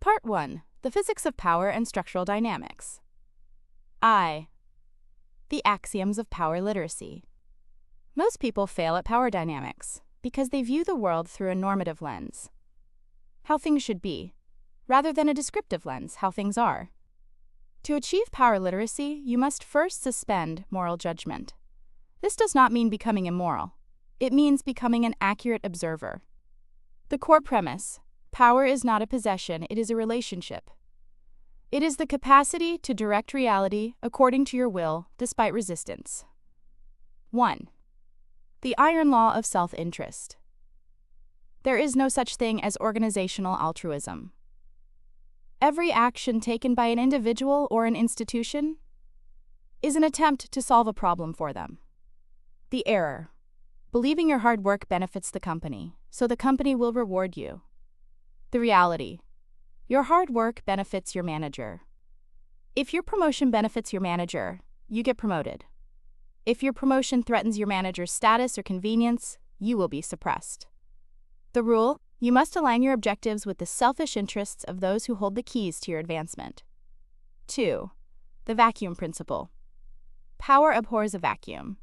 Part 1. The Physics of Power and Structural Dynamics. I. The Axioms of Power Literacy. Most people fail at power dynamics because they view the world through a normative lens, how things should be, rather than a descriptive lens, how things are. To achieve power literacy, you must first suspend moral judgment. This does not mean becoming immoral. It means becoming an accurate observer. The core premise: power is not a possession, it is a relationship. It is the capacity to direct reality according to your will, despite resistance. 1. The iron law of self-interest. There is no such thing as organizational altruism. Every action taken by an individual or an institution is an attempt to solve a problem for them. The error: believing your hard work benefits the company, so the company will reward you. The reality: your hard work benefits your manager. If your promotion benefits your manager, you get promoted. If your promotion threatens your manager's status or convenience, you will be suppressed. The rule: you must align your objectives with the selfish interests of those who hold the keys to your advancement. 2. The vacuum principle. Power abhors a vacuum.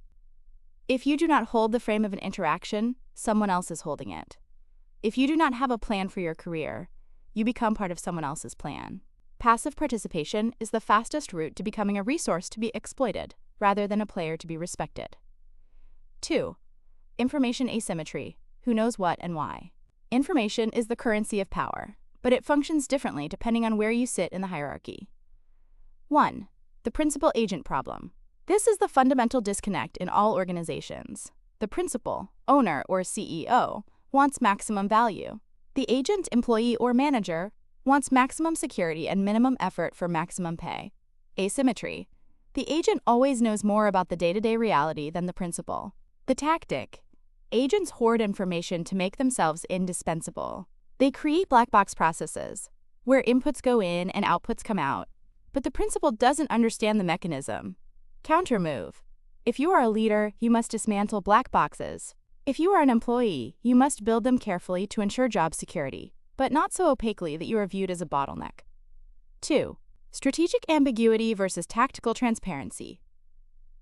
If you do not hold the frame of an interaction, someone else is holding it. If you do not have a plan for your career, you become part of someone else's plan. Passive participation is the fastest route to becoming a resource to be exploited, rather than a player to be respected. 2. Information asymmetry. Who knows what and why? Information is the currency of power, but it functions differently depending on where you sit in the hierarchy. 1. The principal-agent problem. This is the fundamental disconnect in all organizations. The principal, owner, or CEO wants maximum value. The agent, employee, or manager wants maximum security and minimum effort for maximum pay. Asymmetry. The agent always knows more about the day-to-day reality than the principal. The tactic: agents hoard information to make themselves indispensable. They create black box processes, where inputs go in and outputs come out, but the principal doesn't understand the mechanism. Countermove: if you are a leader, you must dismantle black boxes. If you are an employee, you must build them carefully to ensure job security, but not so opaquely that you are viewed as a bottleneck. 2. Strategic ambiguity versus tactical transparency.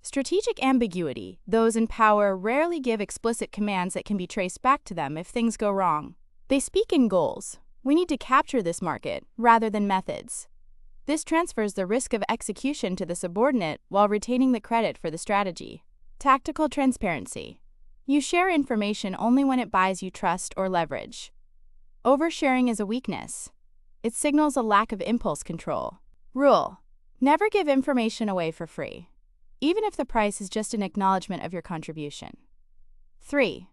Strategic ambiguity: those in power rarely give explicit commands that can be traced back to them if things go wrong. They speak in goals. We need to capture this market, rather than methods. This transfers the risk of execution to the subordinate while retaining the credit for the strategy. Tactical transparency: you share information only when it buys you trust or leverage. Oversharing is a weakness. It signals a lack of impulse control. Rule: never give information away for free, even if the price is just an acknowledgement of your contribution. 3.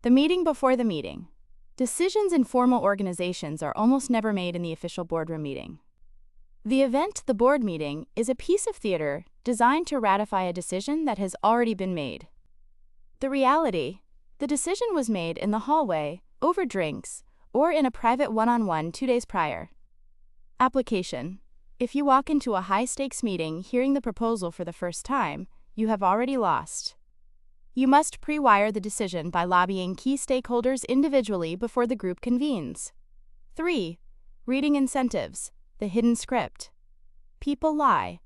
The meeting before the meeting. Decisions in formal organizations are almost never made in the official boardroom meeting. The event, the board meeting, is a piece of theater designed to ratify a decision that has already been made. The reality: the decision was made in the hallway, over drinks, or in a private one-on-one 2 days prior. Application: if you walk into a high-stakes meeting hearing the proposal for the first time, you have already lost. You must pre-wire the decision by lobbying key stakeholders individually before the group convenes. 3. Reading incentives, the hidden script. People lie.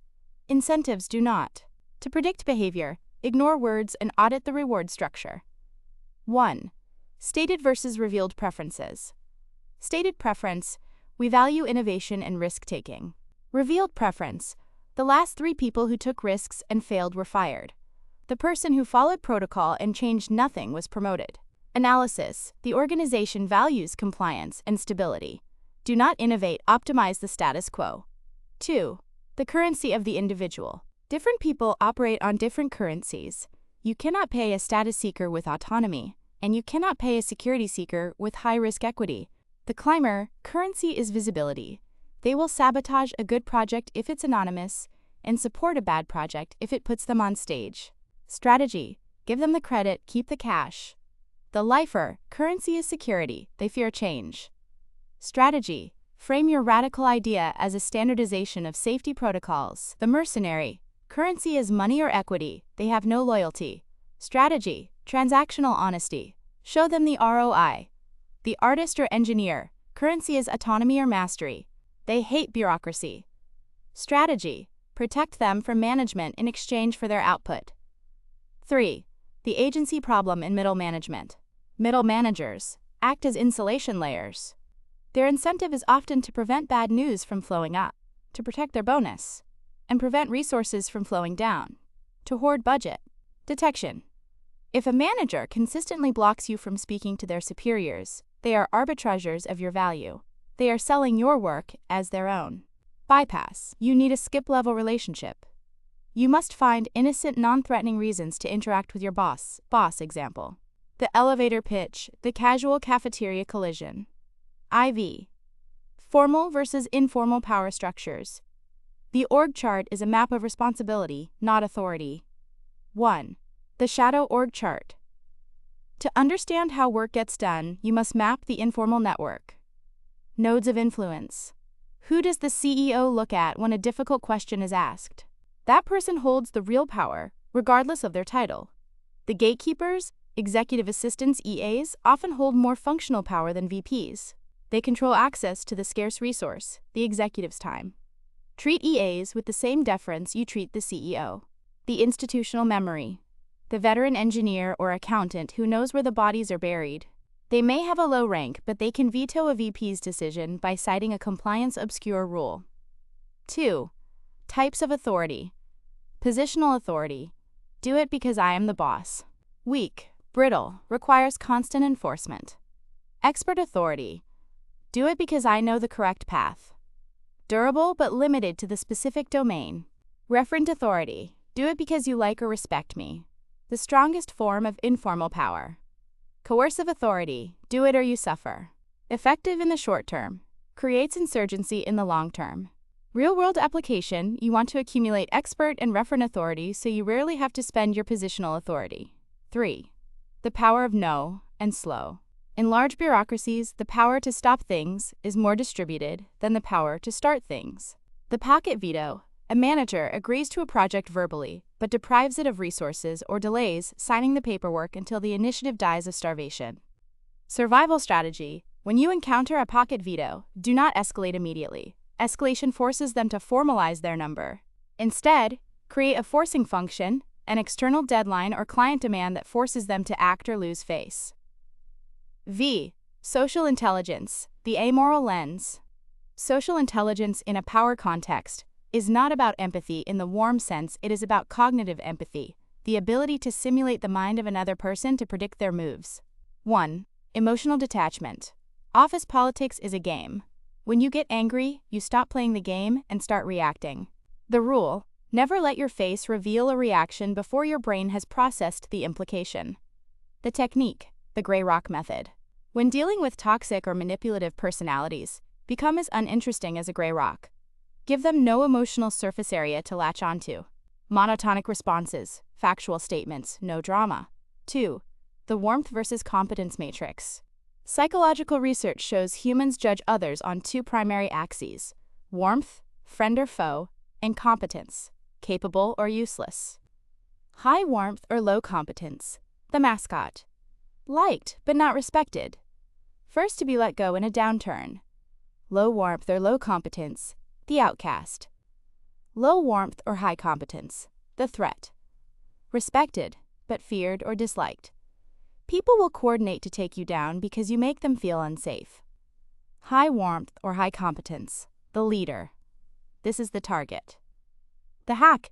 Incentives do not. To predict behavior, ignore words and audit the reward structure. 1. Stated versus revealed preferences. Stated preference: we value innovation and risk-taking. Revealed preference: the last 3 people who took risks and failed were fired. The person who followed protocol and changed nothing was promoted. Analysis: the organization values compliance and stability. Do not innovate, optimize the status quo. 2. The currency of the individual. Different people operate on different currencies. You cannot pay a status seeker with autonomy, and you cannot pay a security seeker with high-risk equity. The climber currency is visibility. They will sabotage a good project if it's anonymous, and support a bad project if it puts them on stage. Strategy: give them the credit, keep the cash. The lifer currency is security. They fear change. Strategy: frame your radical idea as a standardization of safety protocols. The mercenary currency is money or equity. They have no loyalty. Strategy: transactional honesty. Show them the ROI. The artist or engineer Currency is autonomy or mastery. They hate bureaucracy. Strategy. Protect them from management in exchange for their output. 3. The agency problem in middle management. Middle managers act as insulation layers. Their incentive is often to prevent bad news from flowing up, to protect their bonus, and prevent resources from flowing down, to hoard budget. Detection. If a manager consistently blocks you from speaking to their superiors, they are arbitrageurs of your value. They are selling your work as their own. Bypass. You need a skip-level relationship. You must find innocent, non-threatening reasons to interact with your boss. Boss example. The elevator pitch, the casual cafeteria collision. IV. Formal versus informal power structures. The org chart is a map of responsibility, not authority. 1. The shadow org chart. To understand how work gets done, you must map the informal network. Nodes of influence. Who does the CEO look at when a difficult question is asked? That person holds the real power, regardless of their title. The gatekeepers, executive assistants, EAs, often hold more functional power than VPs. They control access to the scarce resource, the executive's time. Treat EAs with the same deference you treat the CEO. The institutional memory. The veteran engineer or accountant who knows where the bodies are buried. They may have a low rank, but they can veto a VP's decision by citing a compliance-obscure rule. 2. Types of authority. Positional authority. Do it because I am the boss. Weak, brittle, requires constant enforcement. Expert authority. Do it because I know the correct path. Durable but limited to the specific domain. Referent authority. Do it because you like or respect me. The strongest form of informal power. Coercive authority. Do it or you suffer. Effective in the short term. Creates insurgency in the long term. Real-world application. You want to accumulate expert and referent authority so you rarely have to spend your positional authority. 3. The power of no and slow. In large bureaucracies, the power to stop things is more distributed than the power to start things. The pocket veto. A manager agrees to a project verbally, but deprives it of resources or delays signing the paperwork until the initiative dies of starvation. Survival strategy. When you encounter a pocket veto, do not escalate immediately. Escalation forces them to formalize their number. Instead, create a forcing function, an external deadline or client demand that forces them to act or lose face. V. Social intelligence, the amoral lens. Social intelligence in a power context is not about empathy in the warm sense. It is about cognitive empathy, the ability to simulate the mind of another person to predict their moves. 1. Emotional detachment. Office politics is a game. When you get angry, you stop playing the game and start reacting. The rule: never let your face reveal a reaction before your brain has processed the implication. The technique: the gray rock method. When dealing with toxic or manipulative personalities, become as uninteresting as a gray rock. Give them no emotional surface area to latch onto. Monotonic responses, factual statements, no drama. 2. The warmth versus competence matrix. Psychological research shows humans judge others on 2 primary axes: warmth, friend or foe, and competence, capable or useless. High warmth or low competence, the mascot. Liked but not respected. First to be let go in a downturn. Low warmth or low competence, the outcast. Low warmth or high competence, the threat. Respected, but feared or disliked. People will coordinate to take you down because you make them feel unsafe. High warmth or high competence, the leader. This is the target. The hack: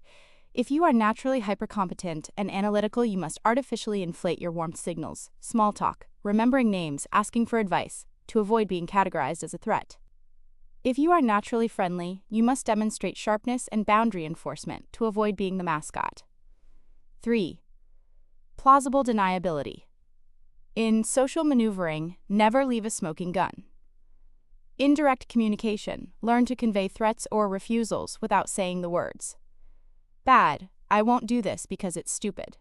if you are naturally hypercompetent and analytical, you must artificially inflate your warmth signals, small talk, remembering names, asking for advice, to avoid being categorized as a threat. If you are naturally friendly, you must demonstrate sharpness and boundary enforcement to avoid being the mascot. 3. Plausible deniability. In social maneuvering, never leave a smoking gun. Indirect communication. Learn to convey threats or refusals without saying the words. Bad: I won't do this because it's stupid.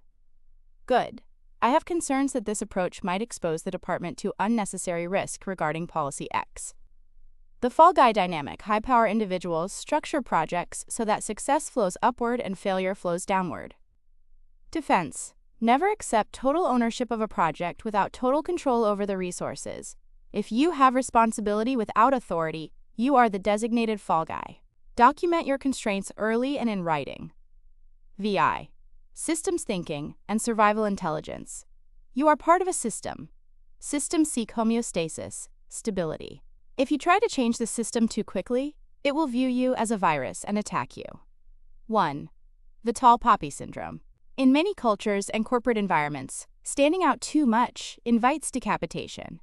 Good: I have concerns that this approach might expose the department to unnecessary risk regarding policy X. The fall guy dynamic. High-power individuals structure projects so that success flows upward and failure flows downward. Defense: never accept total ownership of a project without total control over the resources. If you have responsibility without authority, you are the designated fall guy. Document your constraints early and in writing. VI. Systems thinking and survival intelligence. You are part of a system. Systems seek homeostasis, stability. If you try to change the system too quickly, it will view you as a virus and attack you. 1. The tall poppy syndrome. In many cultures and corporate environments, standing out too much invites decapitation.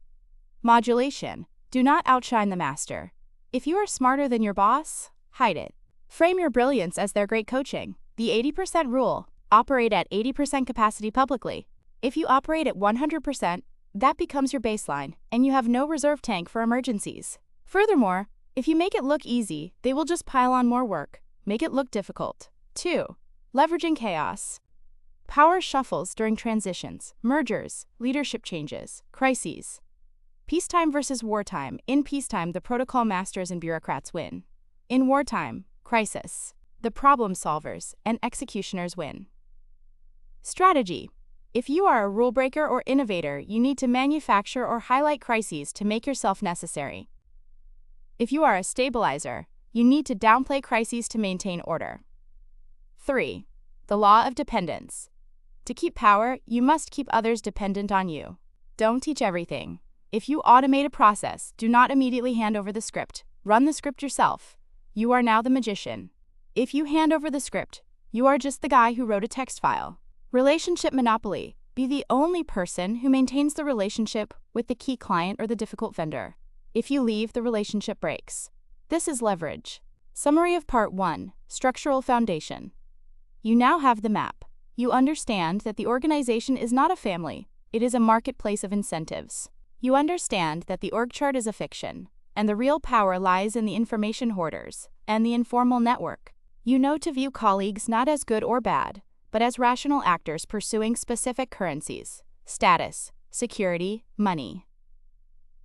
Modulation. Do not outshine the master. If you are smarter than your boss, hide it. Frame your brilliance as their great coaching. The 80% rule. Operate at 80% capacity publicly. If you operate at 100%, that becomes your baseline, and you have no reserve tank for emergencies. Furthermore, if you make it look easy, they will just pile on more work. Make it look difficult. 2. Leveraging chaos. Power shuffles during transitions, mergers, leadership changes, crises. Peacetime versus wartime. In peacetime, the protocol masters and bureaucrats win. In wartime, crisis. The problem solvers and executioners win. Strategy. If you are a rule breaker or innovator, you need to manufacture or highlight crises to make yourself necessary. If you are a stabilizer, you need to downplay crises to maintain order. 3. The law of dependence. To keep power, you must keep others dependent on you. Don't teach everything. If you automate a process, do not immediately hand over the script. Run the script yourself. You are now the magician. If you hand over the script, you are just the guy who wrote a text file. Relationship monopoly. Be the only person who maintains the relationship with the key client or the difficult vendor. If you leave, the relationship breaks. This is leverage. Summary of Part 1. Structural foundation. You now have the map. You understand that the organization is not a family, it is a marketplace of incentives. You understand that the org chart is a fiction, and the real power lies in the information hoarders and the informal network. You know to view colleagues not as good or bad, but as rational actors pursuing specific currencies, status, security, money.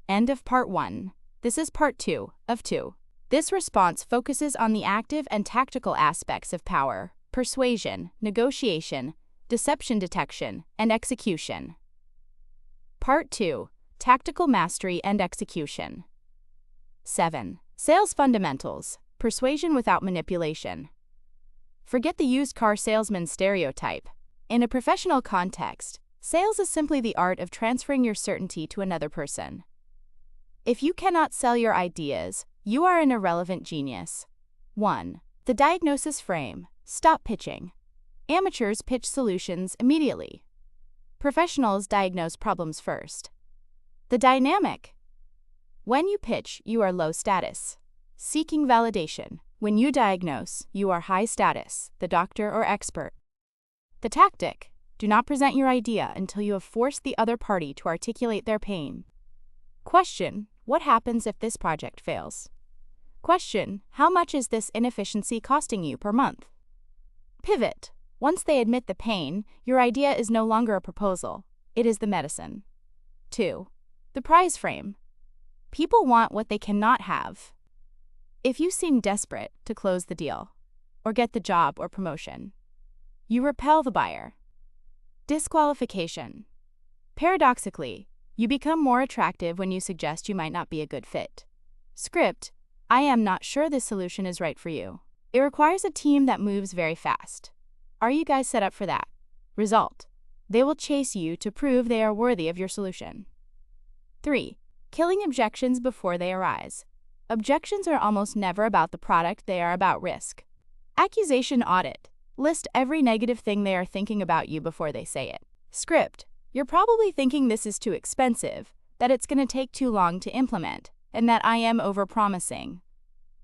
End of Part 1. This is Part 2 of 2. This response focuses on the active and tactical aspects of power, persuasion, negotiation, deception detection, and execution. Part 2. Tactical mastery and execution. 7. Sales fundamentals. Persuasion without manipulation. Forget the used car salesman stereotype. In a professional context, sales is simply the art of transferring your certainty to another person. If you cannot sell your ideas, you are an irrelevant genius. 1. The diagnosis frame. Stop pitching. Amateurs pitch solutions immediately. Professionals diagnose problems first. The dynamic. When you pitch, you are low status, seeking validation. When you diagnose, you are high status, the doctor or expert. The tactic. Do not present your idea until you have forced the other party to articulate their pain. Question. What happens if this project fails? Question. How much is this inefficiency costing you per month? Pivot. Once they admit the pain, your idea is no longer a proposal. It is the medicine. 2. The prize frame. People want what they cannot have. If you seem desperate to close the deal, or get the job or promotion, you repel the buyer. Disqualification. Paradoxically, you become more attractive when you suggest you might not be a good fit. Script. I am not sure this solution is right for you. It requires a team that moves very fast. Are you guys set up for that? Result. They will chase you to prove they are worthy of your solution. 3. Killing objections before they arise. Objections are almost never about the product, they are about risk. Accusation audit. List every negative thing they are thinking about you before they say it. Script. You're probably thinking this is too expensive, that it's going to take too long to implement, and that I am overpromising.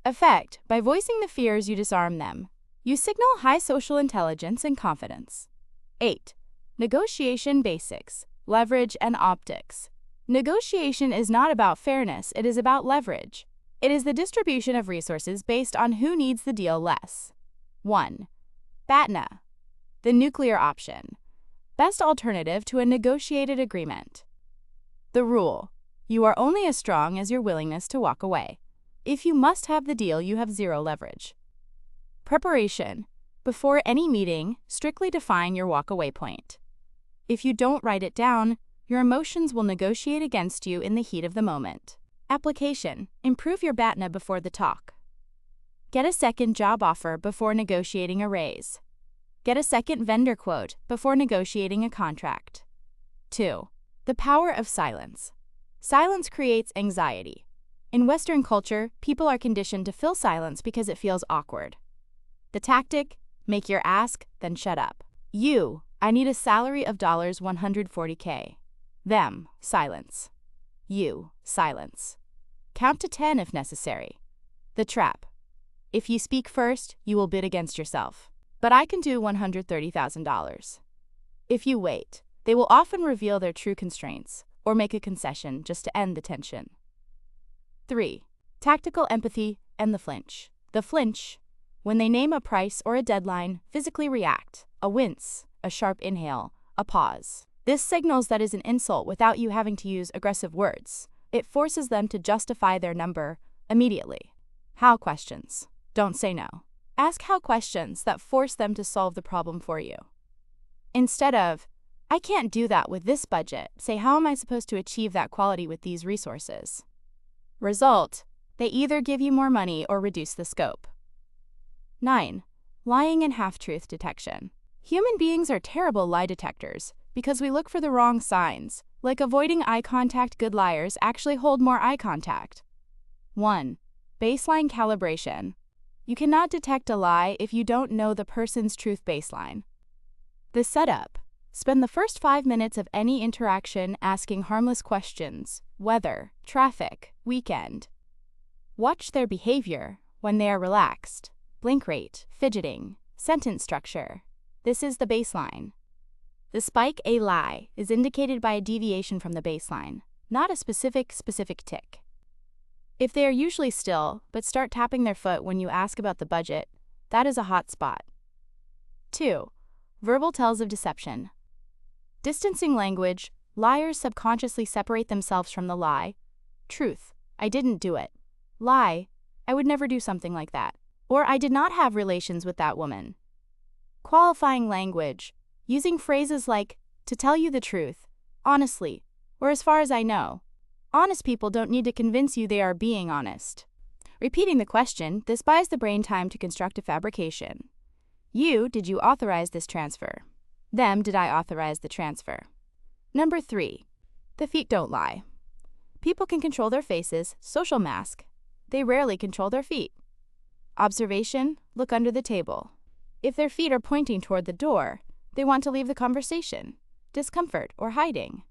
Effect. By voicing the fears, you disarm them. You signal high social intelligence and confidence. 8. Negotiation basics, leverage and optics. Negotiation is not about fairness, it is about leverage. It is the distribution of resources based on who needs the deal less. 1. BATNA. The nuclear option. Best alternative to a negotiated agreement. The rule. You are only as strong as your willingness to walk away. If you must have the deal, you have zero leverage. Preparation. Before any meeting, strictly define your walk-away point. If you don't write it down, Your emotions will negotiate against you in the heat of the moment. Application: improve your BATNA before the talk. Get a second job offer before negotiating a raise. Get a second vendor quote before negotiating a contract. 2. The power of silence. Silence creates anxiety. In Western culture, people are conditioned to fill silence because it feels awkward. The tactic: make your ask, then shut up. You: I need a salary of $140K. Them: silence. You: silence. Count to 10 if necessary. The trap: if you speak first, you will bid against yourself. But I can do $130,000. If you wait, they will often reveal their true constraints or make a concession just to end the tension. 3. Tactical empathy and the flinch. The flinch: when they name a price or a deadline, physically react, a wince, a sharp inhale, a pause. This signals that is an insult without you having to use aggressive words. It forces them to justify their number immediately. How questions. Don't say no. Ask how questions that force them to solve the problem for you. Instead of, I can't do that with this budget, say, how am I supposed to achieve that quality with these resources? Result: they either give you more money or reduce the scope. 9. Lying and half-truth detection. Human beings are terrible lie detectors because we look for the wrong signs. Like avoiding eye contact, good liars actually hold more eye contact. 1. Baseline calibration. You cannot detect a lie if you don't know the person's truth baseline. The setup: spend the first 5 minutes of any interaction asking harmless questions: weather, traffic, weekend. Watch their behavior when they are relaxed: blink rate, fidgeting, sentence structure. This is the baseline. The spike, a lie, is indicated by a deviation from the baseline, not a specific tick. If they are usually still but start tapping their foot when you ask about the budget, that is a hot spot. 2. Verbal tells of deception. Distancing language: liars subconsciously separate themselves from the lie. Truth: I didn't do it. Lie: I would never do something like that. Or I did not have relations with that woman. Qualifying language: using phrases like, to tell you the truth, honestly, or as far as I know. Honest people don't need to convince you they are being honest. Repeating the question: this buys the brain time to construct a fabrication. You: did you authorize this transfer? Them: did I authorize the transfer? Number 3. The feet don't lie. People can control their faces, social mask. They rarely control their feet. Observation: look under the table. If their feet are pointing toward the door, they want to leave the conversation, discomfort, or hiding.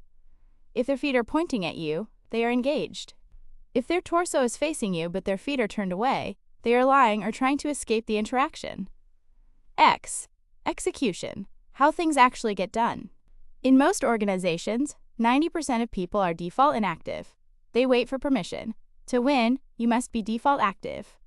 If their feet are pointing at you, they are engaged. If their torso is facing you but their feet are turned away, they are lying or trying to escape the interaction. X. Execution: how things actually get done. In most organizations, 90% of people are default inactive. They wait for permission. To win, you must be default active.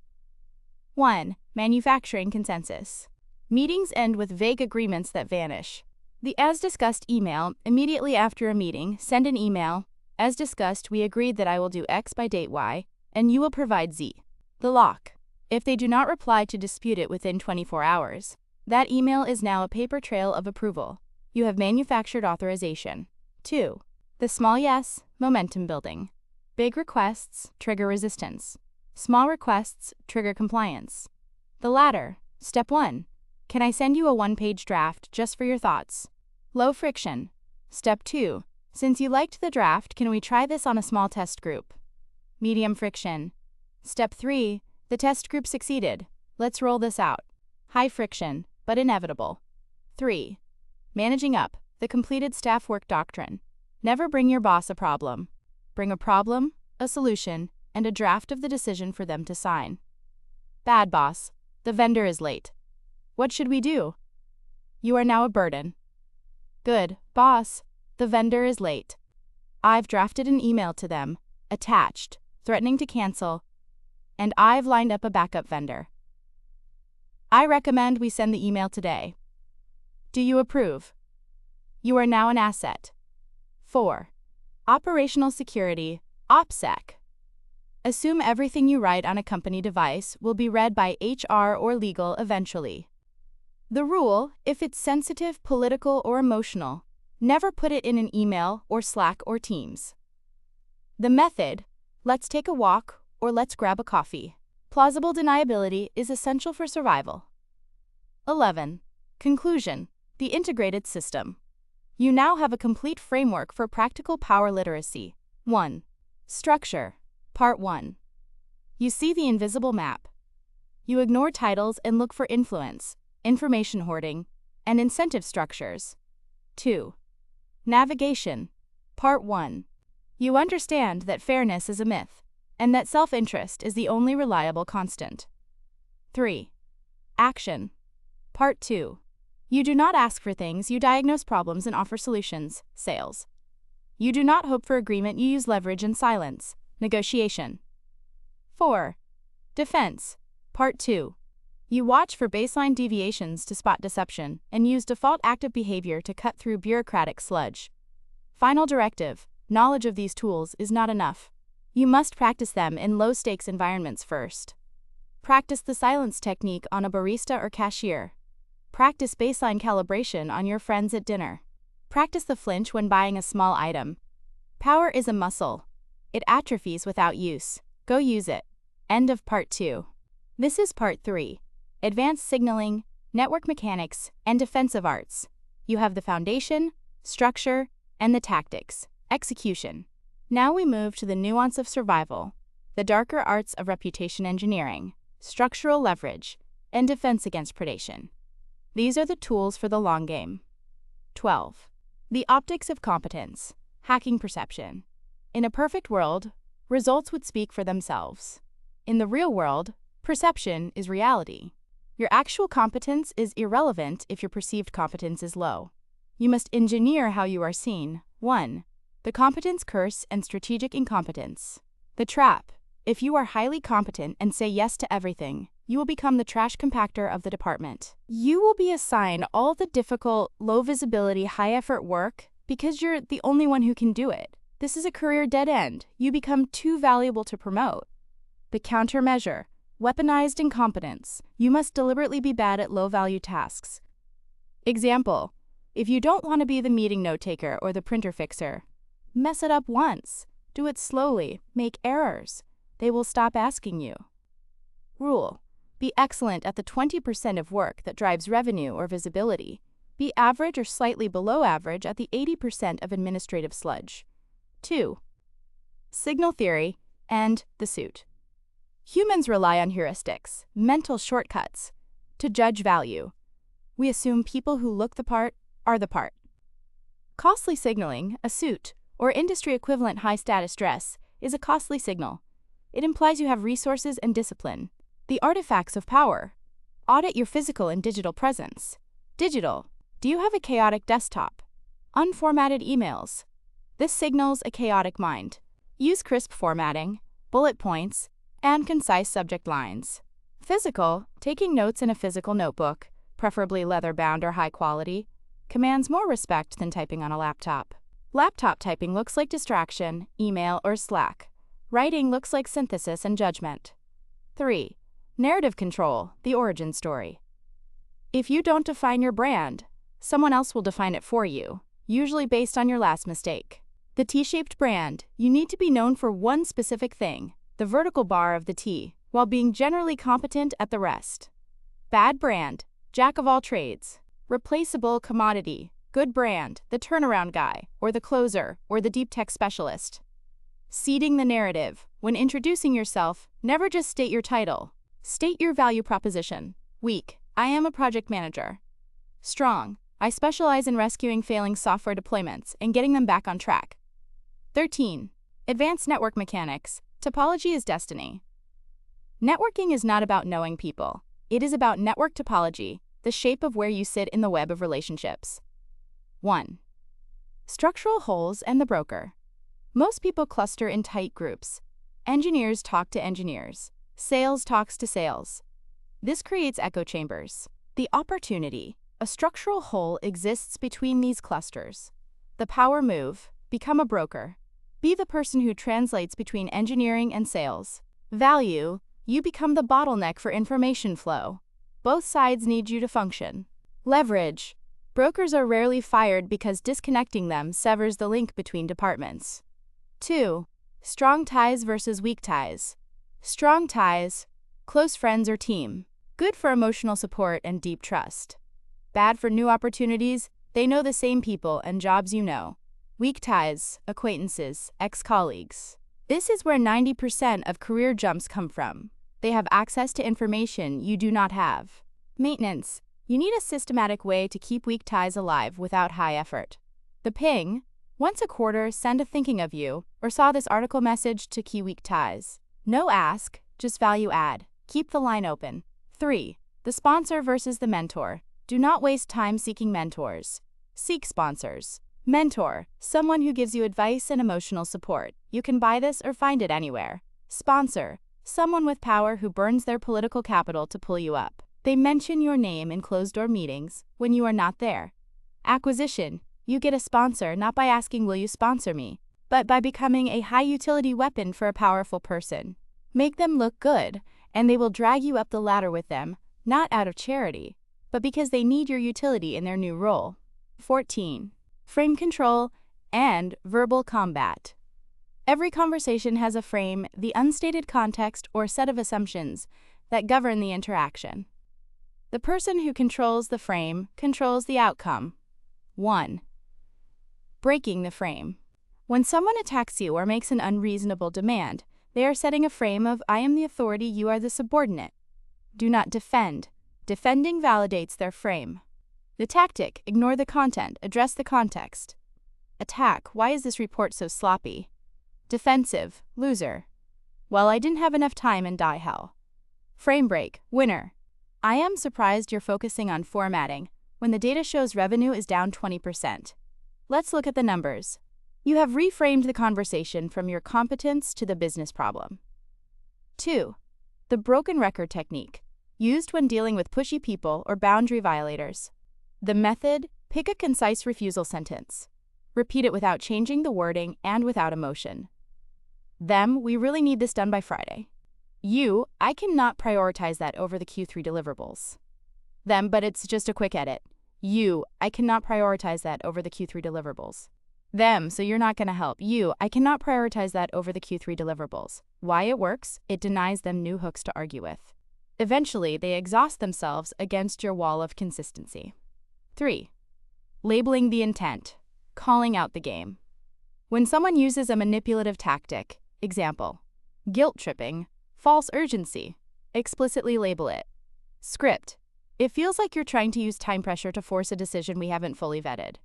1. Manufacturing consensus. Meetings end with vague agreements that vanish. The as discussed email: immediately after a meeting, send an email: as discussed, we agreed that I will do X by date Y, and you will provide Z. The lock: if they do not reply to dispute it within 24 hours, that email is now a paper trail of approval. You have manufactured authorization. 2. The small yes: momentum building. Big requests trigger resistance. Small requests trigger compliance. The latter: step 1. Can I send you a 1-page draft just for your thoughts? Low friction. Step 2. Since you liked the draft, can we try this on a small test group? Medium friction. Step 3. The test group succeeded. Let's roll this out. High friction, but inevitable. 3. Managing up: the completed staff work doctrine. Never bring your boss a problem. Bring a problem, a solution, and a draft of the decision for them to sign. Bad boss: the vendor is late. What should we do? You are now a burden. Good boss: the vendor is late. I've drafted an email to them, attached, threatening to cancel, and I've lined up a backup vendor. I recommend we send the email today. Do you approve? You are now an asset. 4. Operational security, OPSEC. Assume everything you write on a company device will be read by HR or legal eventually. The rule: if it's sensitive, political, or emotional, Never put it in an email or Slack or Teams. The method, let's take a walk or let's grab a coffee. Plausible deniability is essential for survival. 11. Conclusion, the integrated system. You now have a complete framework for practical power literacy. 1. Structure. Part 1. You see the invisible map. You ignore titles and look for influence, information hoarding, and incentive structures. 2. Navigation. Part 1. You understand that fairness is a myth, and that self-interest is the only reliable constant. 3. Action. Part 2. You do not ask for things, you diagnose problems and offer solutions, sales. You do not hope for agreement, you use leverage and silence, negotiation. 4. Defense. Part 2. You watch for baseline deviations to spot deception and use default active behavior to cut through bureaucratic sludge. Final directive, knowledge of these tools is not enough. You must practice them in low-stakes environments first. Practice the silence technique on a barista or cashier. Practice baseline calibration on your friends at dinner. Practice the flinch when buying a small item. Power is a muscle. It atrophies without use. Go use it. End of Part 2. This is Part 3. Advanced Signaling, Network Mechanics, and Defensive Arts. You have the foundation, structure, and the tactics, execution. Now we move to the nuance of survival, the darker arts of reputation engineering, structural leverage, and defense against predation. These are the tools for the long game. 12. The optics of competence, hacking perception. In a perfect world, results would speak for themselves. In the real world, perception is reality. Your actual competence is irrelevant if your perceived competence is low. You must engineer how you are seen. 1. The competence curse and strategic incompetence. The trap. If you are highly competent and say yes to everything, you will become the trash compactor of the department. You will be assigned all the difficult, low-visibility, high-effort work because you're the only one who can do it. This is a career dead end. You become too valuable to promote. The countermeasure. Weaponized incompetence. You must deliberately be bad at low-value tasks. Example. If you don't want to be the meeting note-taker or the printer fixer, mess it up once. Do it slowly. Make errors. They will stop asking you. Rule. Be excellent at the 20% of work that drives revenue or visibility. Be average or slightly below average at the 80% of administrative sludge. 2. Signal theory and the suit. Humans rely on heuristics, mental shortcuts, to judge value. We assume people who look the part are the part. Costly signaling, a suit, or industry equivalent high-status dress, is a costly signal. It implies you have resources and discipline. The artifacts of power. Audit your physical and digital presence. Digital. Do you have a chaotic desktop? Unformatted emails. This signals a chaotic mind. Use crisp formatting, bullet points, and concise subject lines. Physical. Taking notes in a physical notebook, preferably leather-bound or high quality, commands more respect than typing on a laptop. Laptop typing looks like distraction, email, or Slack. Writing looks like synthesis and judgment. 3. Narrative control, the origin story. If you don't define your brand, someone else will define it for you, usually based on your last mistake. The T-shaped brand, you need to be known for one specific thing, the vertical bar of the T, while being generally competent at the rest. Bad brand, jack of all trades. Replaceable commodity, good brand, the turnaround guy, or the closer, or the deep tech specialist. Seeding the narrative. When introducing yourself, never just state your title. State your value proposition. Weak. I am a project manager. Strong. I specialize in rescuing failing software deployments and getting them back on track. 13. Advanced network mechanics. Topology is destiny. Networking is not about knowing people. It is about network topology, the shape of where you sit in the web of relationships. 1. Structural holes and the broker. Most people cluster in tight groups. Engineers talk to engineers. Sales talks to sales. This creates echo chambers. The opportunity. A structural hole exists between these clusters. The power move. Become a broker. Be the person who translates between engineering and sales. Value. You become the bottleneck for information flow. Both sides need you to function. Leverage. Brokers are rarely fired because disconnecting them severs the link between departments. 2. Strong ties versus weak ties. Strong ties, close friends or team. Good for emotional support and deep trust. Bad for new opportunities, they know the same people and jobs you know. Weak ties, acquaintances, ex-colleagues. This is where 90% of career jumps come from. They have access to information you do not have. Maintenance. You need a systematic way to keep weak ties alive without high effort. The ping. Once a quarter, send a thinking of you or saw this article message to key weak ties. No ask, just value add. Keep the line open. 3. The sponsor versus the mentor. Do not waste time seeking mentors. Seek sponsors. Mentor, someone who gives you advice and emotional support. You can buy this or find it anywhere. Sponsor, someone with power who burns their political capital to pull you up. They mention your name in closed-door meetings when you are not there. Acquisition, you get a sponsor not by asking will you sponsor me, but by becoming a high-utility weapon for a powerful person. Make them look good, and they will drag you up the ladder with them, not out of charity, but because they need your utility in their new role. 14. Frame control and verbal combat. Every conversation has a frame, the unstated context or set of assumptions that govern the interaction. The person who controls the frame controls the outcome. 1. Breaking the frame. When someone attacks you or makes an unreasonable demand, they are setting a frame of I am the authority, you are the subordinate. Do not defend. Defending validates their frame. The tactic, ignore the content, address the context. Attack, why is this report so sloppy? Defensive, loser. Well, I didn't have enough time and die hell. Frame break, winner. I am surprised you're focusing on formatting when the data shows revenue is down 20%. Let's look at the numbers. You have reframed the conversation from your competence to the business problem. 2. The broken record technique, used when dealing with pushy people or boundary violators. The method, pick a concise refusal sentence. Repeat it without changing the wording and without emotion. Them, we really need this done by Friday. You, I cannot prioritize that over the Q3 deliverables. Them, but it's just a quick edit. You, I cannot prioritize that over the Q3 deliverables. Them, so you're not going to help. You, I cannot prioritize that over the Q3 deliverables. Why it works? It denies them new hooks to argue with. Eventually, they exhaust themselves against your wall of consistency. 3. Labeling the intent, calling out the game. When someone uses a manipulative tactic, example, guilt tripping, false urgency, explicitly label it. Script, it feels like you're trying to use time pressure to force a decision we haven't fully vetted.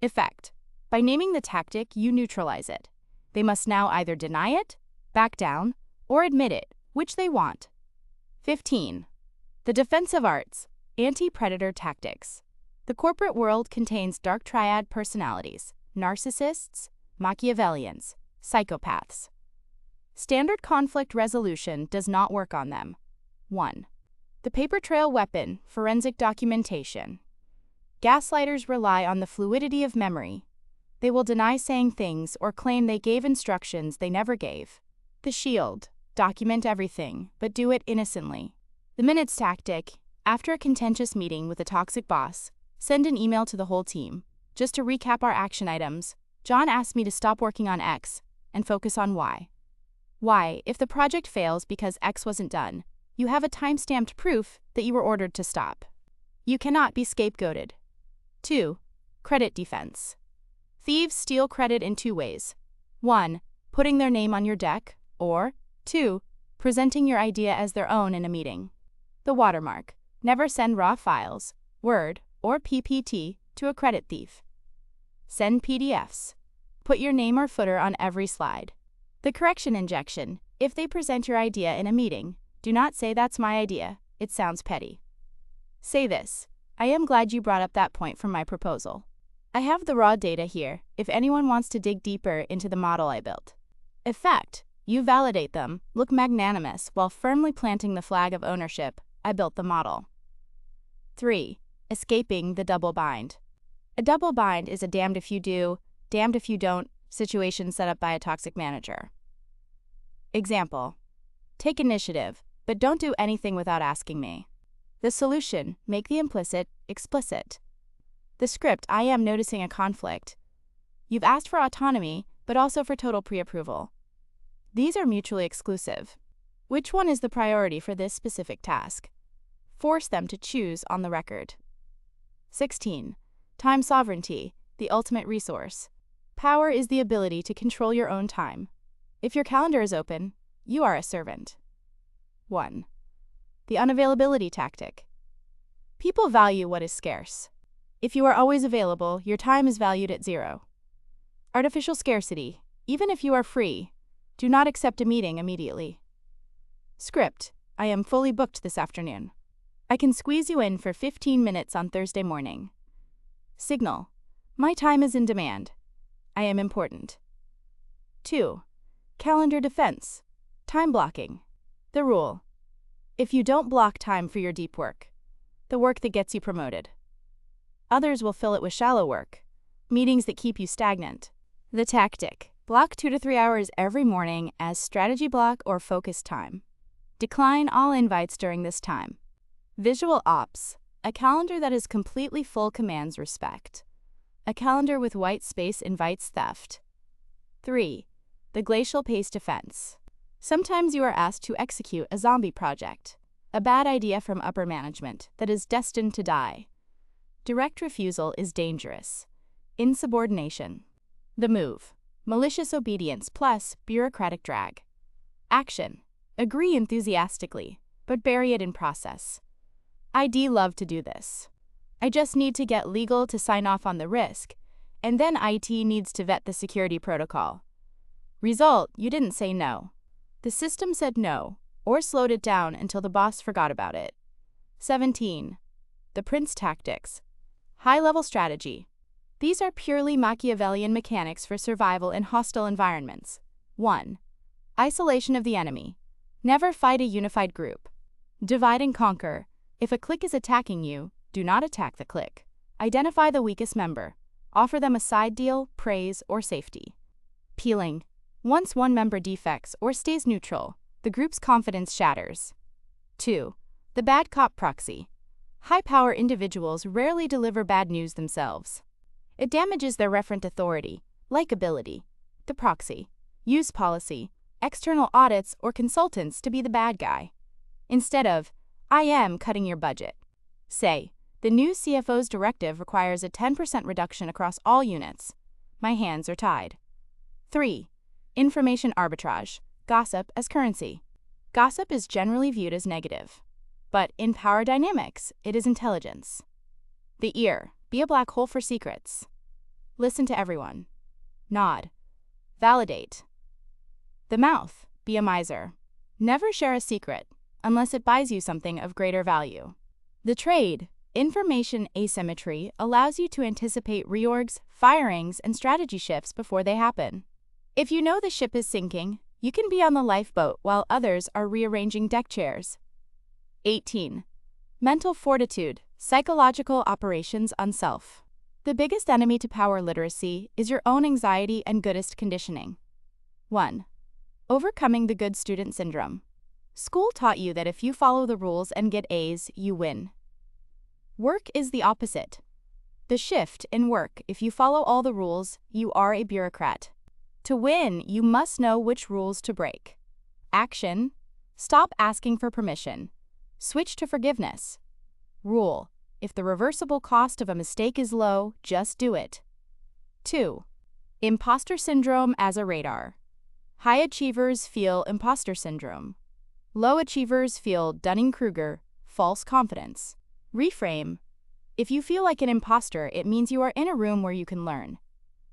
Effect, by naming the tactic, you neutralize it. They must now either deny it, back down, or admit it, which they want. 15. The defensive arts, anti-predator tactics. The corporate world contains dark triad personalities, narcissists, Machiavellians, psychopaths. Standard conflict resolution does not work on them. 1. The paper trail weapon, forensic documentation. Gaslighters rely on the fluidity of memory. They will deny saying things or claim they gave instructions they never gave. The shield, document everything, but do it innocently. The minutes tactic, after a contentious meeting with a toxic boss, send an email to the whole team. Just to recap our action items, John asked me to stop working on X and focus on Y. Y, if the project fails because X wasn't done, you have a time-stamped proof that you were ordered to stop. You cannot be scapegoated. 2. Credit defense. Thieves steal credit in 2 ways. 1. Putting their name on your deck, or 2. Presenting your idea as their own in a meeting. The watermark. Never send raw files, Word, or PPT to a credit thief. Send PDFs. Put your name or footer on every slide. The correction injection. If they present your idea in a meeting, do not say that's my idea, it sounds petty. Say this, I am glad you brought up that point from my proposal. I have the raw data here if anyone wants to dig deeper into the model I built. Effect, you validate them, look magnanimous while firmly planting the flag of ownership, I built the model. 3. Escaping the double bind. A double bind is a damned if you do, damned if you don't situation set up by a toxic manager. Example, take initiative, but don't do anything without asking me. The solution, make the implicit explicit. The script, I am noticing a conflict. You've asked for autonomy, but also for total pre-approval. These are mutually exclusive. Which one is the priority for this specific task? Force them to choose on the record. 16. Time sovereignty, the ultimate resource. Power is the ability to control your own time. If your calendar is open, you are a servant. 1. The unavailability tactic. People value what is scarce. If you are always available, your time is valued at 0. Artificial scarcity. Even if you are free, do not accept a meeting immediately. Script, I am fully booked this afternoon. I can squeeze you in for 15 minutes on Thursday morning. Signal, my time is in demand. I am important. 2. Calendar defense. Time blocking. The rule. If you don't block time for your deep work, the work that gets you promoted, others will fill it with shallow work, meetings that keep you stagnant. The tactic. Block 2 to 3 hours every morning as strategy block or focus time. Decline all invites during this time. Visual ops. A calendar that is completely full commands respect. A calendar with white space invites theft. 3. The glacial pace defense. Sometimes you are asked to execute a zombie project, a bad idea from upper management that is destined to die. Direct refusal is dangerous. Insubordination. The move. Malicious obedience plus bureaucratic drag. Action. Agree enthusiastically, but bury it in process. I'd love to do this. I just need to get legal to sign off on the risk, and then IT needs to vet the security protocol. Result, you didn't say no. The system said no, or slowed it down until the boss forgot about it. 17. The Prince tactics. High-level strategy. These are purely Machiavellian mechanics for survival in hostile environments. 1. Isolation of the enemy. Never fight a unified group. Divide and conquer. If a clique is attacking you, do not attack the clique. Identify the weakest member. Offer them a side deal, praise, or safety. Peeling. Once one member defects or stays neutral, the group's confidence shatters. 2. The bad cop proxy. High-power individuals rarely deliver bad news themselves. It damages their referent authority, likability. The proxy. Use policy, external audits, or consultants to be the bad guy. Instead of, I am cutting your budget. Say, the new CFO's directive requires a 10% reduction across all units. My hands are tied. 3. Information arbitrage. Gossip as currency. Gossip is generally viewed as negative, but in power dynamics, it is intelligence. The ear. Be a black hole for secrets. Listen to everyone. Nod. Validate. The mouth. Be a miser. Never share a secret unless it buys you something of greater value. The trade. Information asymmetry allows you to anticipate reorgs, firings, and strategy shifts before they happen. If you know the ship is sinking, you can be on the lifeboat while others are rearranging deck chairs. 18. Mental fortitude. Psychological operations on self. The biggest enemy to power literacy is your own anxiety and goodist conditioning. 1. Overcoming the good student syndrome. School taught you that if you follow the rules and get A's, you win. Work is the opposite. The shift in work, if you follow all the rules, you are a bureaucrat. To win, you must know which rules to break. Action. Stop asking for permission. Switch to forgiveness. Rule. If the reversible cost of a mistake is low, just do it. 2. Imposter syndrome as a radar. High achievers feel imposter syndrome. Low achievers feel Dunning-Kruger, false confidence. Reframe. If you feel like an imposter, it means you are in a room where you can learn.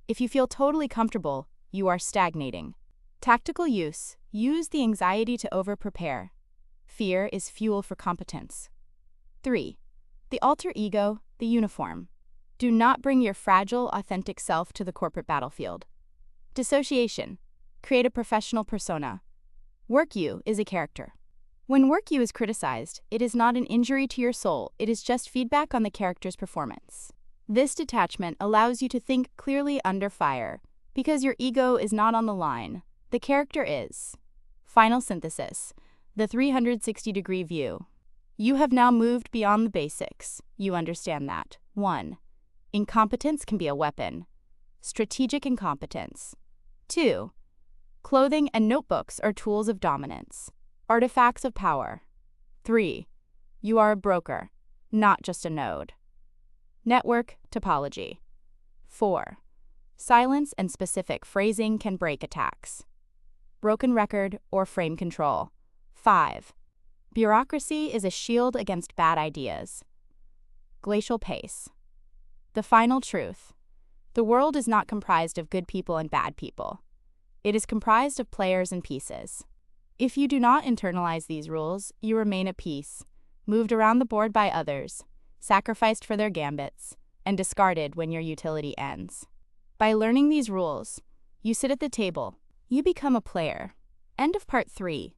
If you feel totally comfortable, you are stagnating. Tactical use. Use the anxiety to over-prepare. Fear is fuel for competence. 3. The alter ego, the uniform. Do not bring your fragile, authentic self to the corporate battlefield. Dissociation. Create a professional persona. Work you is a character. When work you is criticized, it is not an injury to your soul, it is just feedback on the character's performance. This detachment allows you to think clearly under fire, because your ego is not on the line, the character is. Final synthesis. The 360-degree view. You have now moved beyond the basics. You understand that. 1. Incompetence can be a weapon. Strategic incompetence. 2. Clothing and notebooks are tools of dominance. Artifacts of power. 3. You are a broker, not just a node. Network topology. 4. Silence and specific phrasing can break attacks. Broken record or frame control. 5. Bureaucracy is a shield against bad ideas. Glacial pace. The final truth. The world is not comprised of good people and bad people. It is comprised of players and pieces. If you do not internalize these rules, you remain a piece, moved around the board by others, sacrificed for their gambits, and discarded when your utility ends. By learning these rules, you sit at the table. You become a player. End of part 3.